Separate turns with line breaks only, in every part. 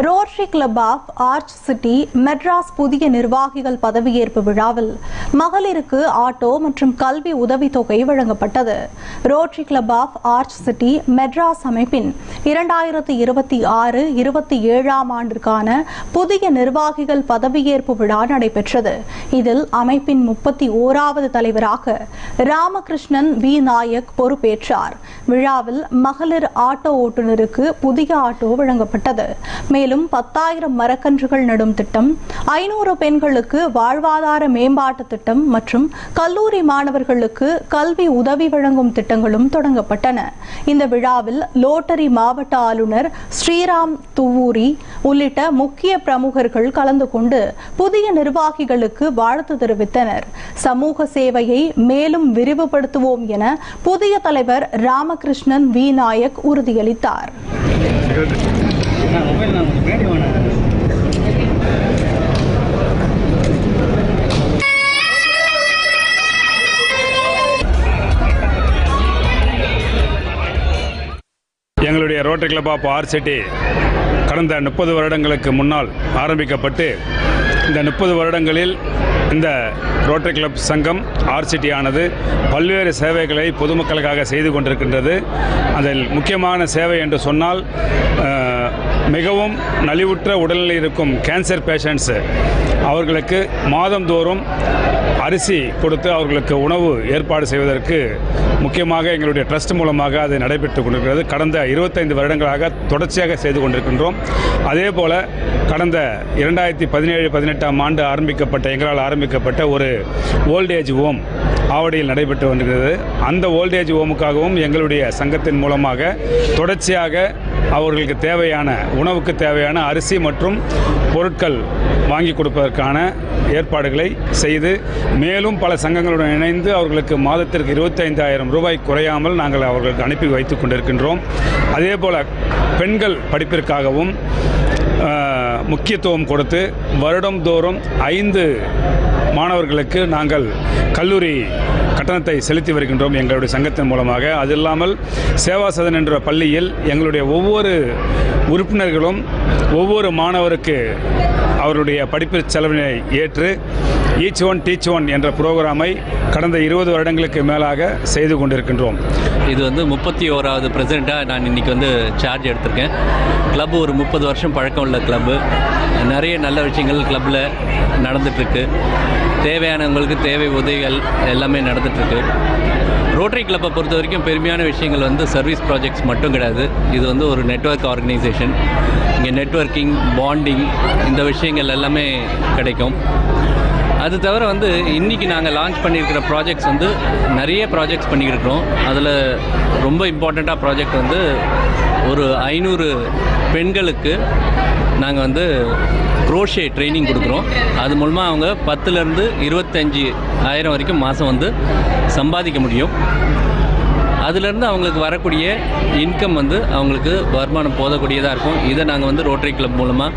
Rotary Club of Arch City Madras புதிய நிர்வாகிகள் பதவியேற்பு விழாவில் மகளிருக்கு ஆட்டோ மற்றும் கல்வி உதவித்தொகை வழங்கப்பட்டது. Rotary Club of Arch City Madras அமைப்பின் 2026-27 ஆண்டிற்கான புதிய நிர்வாகிகள் பதவியேற்பு விழா நடைபெற்றது. இதில் அமைப்பின் 31வது தலைவராக ராமகிருஷ்ணன் வி நாயக் பொறுப்பேற்றார். விழாவில் மகளிர் ஆட்டோ ஓட்டுநருக்கு புதிய ஆட்டோ வழங்கப்பட்டது. மேலும் 10,000 மரக்கன்றுகள் நடும் திட்டம், 500 பெண்களுக்கு வாழ்வாதார மேம்பாட்டு திட்டம் மற்றும் கல்லூரி மாணவர்களுக்கு கல்வி உதவி வழங்கும் திட்டங்களும் தொடங்கப்பட்டன. இந்த விழாவில் லோட்டரி மாவட்ட ஆளுநர் ஸ்ரீராம் துவூரி உள்ளிட்ட முக்கிய பிரமுகர்கள் கலந்து கொண்டு புதிய நிர்வாகிகளுக்கு வாழ்த்து தெரிவித்தனர். சமூக சேவையை மேலும் விரிவுபடுத்துவோம் என புதிய தலைவர் ராமகிருஷ்ணன் வி நாயக் உறுதியளித்தார்.
எங்களுடைய Rotary Club of Arch City கடந்த 30 வருடங்களுக்கு முன்னால் ஆரம்பிக்கப்பட்டு இந்த 30 வருடங்களில் இந்த ரோட்டரி கிளப் சங்கம் ஆர்ச் சிட்டி ஆனது பல்வேறு சேவைகளை பொதுமக்களுக்காக செய்து கொண்டிருக்கின்றது. அதில் முக்கியமான சேவை என்று சொன்னால் மிகவும் நலிவுற்ற உடல்நிலை இருக்கும் கேன்சர் பேஷண்ட்ஸ் அவர்களுக்கு மாதந்தோறும் அரிசி கொடுத்து அவர்களுக்கு உணவு ஏற்பாடு செய்வதற்கு முக்கியமாக எங்களுடைய ட்ரஸ்ட் மூலமாக அது நடைபெற்று கொண்டிருக்கிறது. கடந்த 25 வருடங்களாக தொடர்ச்சியாக செய்து கொண்டிருக்கின்றோம். அதே போல கடந்த 2017-18 ஆண்டு எங்களால் ஆரம்பிக்கப்பட்ட ஒரு ஓல்டேஜ் ஹோம் ஆவடியில் நடைபெற்று வருகிறது. அந்த ஓல்டேஜ் ஹோமுக்காகவும் எங்களுடைய சங்கத்தின் மூலமாக தொடர்ச்சியாக அவர்களுக்கு தேவையான உணவுக்கு தேவையான அரிசி மற்றும் பொருட்கள் வாங்கி கொடுப்பதற்கான ஏற்பாடுகளை செய்து மேலும் பல சங்கங்களுடன் இணைந்து அவர்களுக்கு மாதத்திற்கு 25,000 ரூபாய் குறையாமல் நாங்கள் அவர்களுக்கு அனுப்பி வைத்துக் கொண்டிருக்கின்றோம். அதே போல் பெண்கள் படிப்பிற்காகவும் முக்கியத்துவம் கொடுத்து வருடந்தோறும் 5 மாணவர்களுக்கு நாங்கள் கல்லூரி கட்டணத்தை செலுத்தி வருகின்றோம் எங்களுடைய சங்கத்தின் மூலமாக. அது இல்லாமல் சேவா சதன் என்ற பள்ளியில் எங்களுடைய ஒவ்வொரு உறுப்பினர்களும் ஒவ்வொரு மாணவருக்கு அவருடைய படிப்பு செலவினை ஏற்று ஈச் ஒன் டீச் ஒன் என்ற புரோகிராமை கடந்த 20 வருடங்களுக்கு மேலாக செய்து கொண்டிருக்கின்றோம்.
இது 31வது பிரசிடெண்ட்டாக நான் இன்றைக்கி சார்ஜ் எடுத்திருக்கேன். கிளப் ஒரு 30 வருஷம் பழக்கம் உள்ள கிளப்பு. நிறைய நல்ல விஷயங்கள் கிளப்பில் நடந்துகிட்ருக்கு. தேவையானவங்களுக்கு தேவை உதவிகள் எல்லாமே நடந்துகிட்ருக்கு. ரோட்டரி கிளப்பை பொறுத்த வரைக்கும் பெருமையான விஷயங்கள் சர்வீஸ் ப்ராஜெக்ட்ஸ் மட்டும் கிடையாது. இது ஒரு நெட்வொர்க் ஆர்கனைசேஷன். இங்கே நெட்வொர்க்கிங், பாண்டிங் இந்த விஷயங்கள் எல்லாமே கிடைக்கும். அது தவிர இன்றைக்கி நாங்கள் லான்ச் பண்ணியிருக்கிற ப்ராஜெக்ட்ஸ் நிறைய ப்ராஜெக்ட்ஸ் பண்ணியிருக்கிறோம். அதில் ரொம்ப இம்பார்ட்டண்ட்டாக ப்ராஜெக்ட் ஒரு 500 பெண்களுக்கு நாங்கள் குரோஷே ட்ரைனிங் கொடுக்குறோம். அது மூலமாக அவங்க 10,000 to 25,000 வரைக்கும் மாதம் சம்பாதிக்க முடியும். அதிலேருந்து அவங்களுக்கு வரக்கூடிய இன்கம் அவங்களுக்கு வருமானம் போதக்கூடியதாக இருக்கும். இதை நாங்கள் ரோட்டரி கிளப் மூலமாக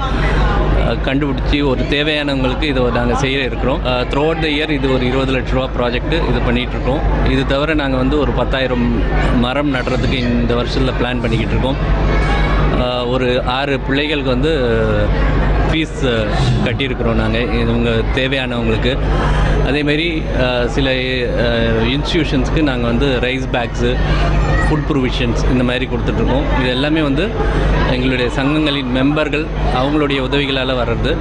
கண்டுபிடிச்சி ஒரு தேவையானவங்களுக்கு இதை நாங்கள் செய்ய இருக்கிறோம். த்ரூ அவுட் த இயர் இது ஒரு 20 லட்ச ரூபா ப்ராஜெக்ட்டு இது பண்ணிகிட்ருக்கோம். இது தவிர நாங்கள் ஒரு 10,000 மரம் நடுறதுக்கு இந்த வருஷத்தில் பிளான் பண்ணிக்கிட்டு இருக்கோம். ஒரு 6 பிள்ளைகளுக்கு ஃபீஸ் கட்டியிருக்கிறோம் நாங்கள் இவங்க தேவையானவங்களுக்கு. அதேமாரி சில இன்ஸ்டியூஷன்ஸ்க்கு நாங்கள் ரைஸ் பேக்ஸு, ஃபுட் ப்ரொவிஷன்ஸ் இந்த மாதிரி கொடுத்துட்ருக்கோம். இது எல்லாமே எங்களுடைய சங்கங்களின் மெம்பர்கள் அவங்களுடைய உதவிகளால் வர்றது.